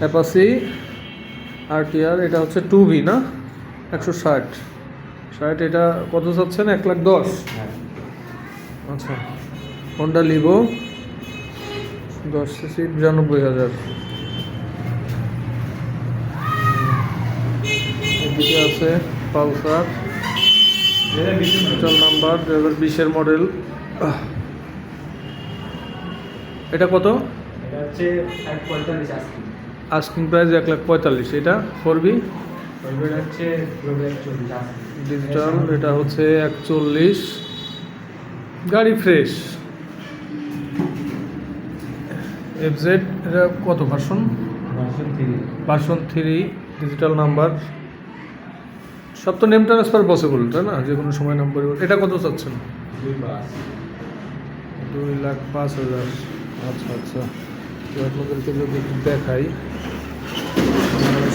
Apache RTR, এটা হচ্ছে 2V না, 160 এটা কত চাচ্ছেন? 1,10,000। আচ্ছা, হন্ডা লিভো 10cc 92,000। এদিকে আছে পালসার, ডিজিটাল নাম্বার, 2020-এর মডেল। এটা কত? Asking price 1,45,000। এটা 4B ডিজিটাল, এটা হচ্ছে 41। গাড়ি ফ্রেশ। FZ, এটা কত ভার্সন? Version 3, digital number. সব তো নেম ট্রান্সফার পসিবল, তাই না? যে কোনো সময় নাম পরিবর্তন। এটা কত চাচ্ছেন? 2,05,000। আচ্ছা, তো আপনাদেরকে যদি দেখাই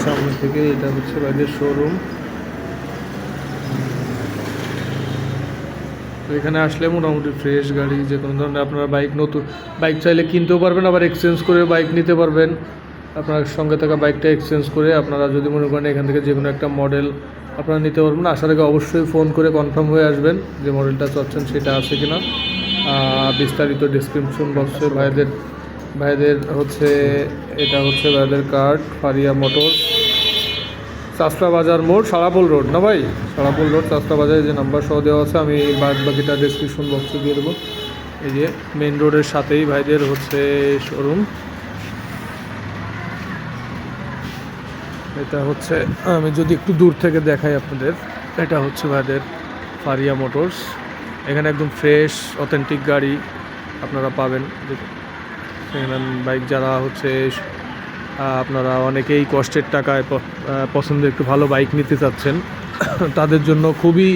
সামনে থেকে, এটা হচ্ছে বাইরের শোরুম। এখানে আসলে মোটামুটি ফ্রেশ গাড়ি, যে কোনো ধরনের আপনারা নতুন বাইক চাইলে কিনতেও পারবেন, আবার এক্সচেঞ্জ করে বাইক নিতে পারবেন। আপনার সঙ্গে থাকা বাইকটা এক্সচেঞ্জ করে আপনারা যদি মনে করেন এখান থেকে যে কোনো একটা মডেল আপনারা নিতে পারবেন। আসার আগে অবশ্যই ফোন করে কনফার্ম হয়ে আসবেন যে মডেলটা চাচ্ছেন সেটা আছে কিনা। বিস্তারিত ডিসক্রিপশন বক্সে ভাইদের হচ্ছে, এটা হচ্ছে ভাইদের কার্ড, ফারিয়া মোটরস, চাষরা বাজার মোড়, সারাপোল রোড না ভাই? সারাপোল রোড, চাষরা বাজারে যে নাম্বার সহ দেওয়া আছে, আমি বাকিটা ডিসক্রিপশন বক্সে দিয়ে দেবো। এই যে মেন রোডের সাথেই ভাইদের হচ্ছে শোরুম। এটা হচ্ছে, আমি যদি একটু দূর থেকে দেখাই আপনাদের, এটা হচ্ছে ভাইদের ফারিয়া মোটরস। এখানে একদম ফ্রেশ অথেন্টিক গাড়ি আপনারা পাবেন। সেকেন্ড হ্যান্ড বাইক যারা হচ্ছে আপনারা অনেকেই কষ্টের টাকায় পছন্দের একটু ভালো বাইক নিতে চাচ্ছেন, তাদের জন্য খুবই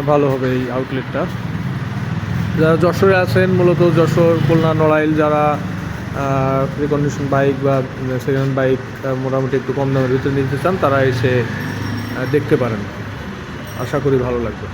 ভালো হবে এই আউটলেটটা। যারা যশোরে আছেন, মূলত যশোর, খুলনা, নড়াইল, যারা রিকন্ডিশন বাইক বা সেকেন্ড হ্যান্ড বাইক মোটামুটি একটু কম দামের ভিতরে নিতে চান, তারা এসে দেখতে পারেন। আশা করি ভালো লাগবে।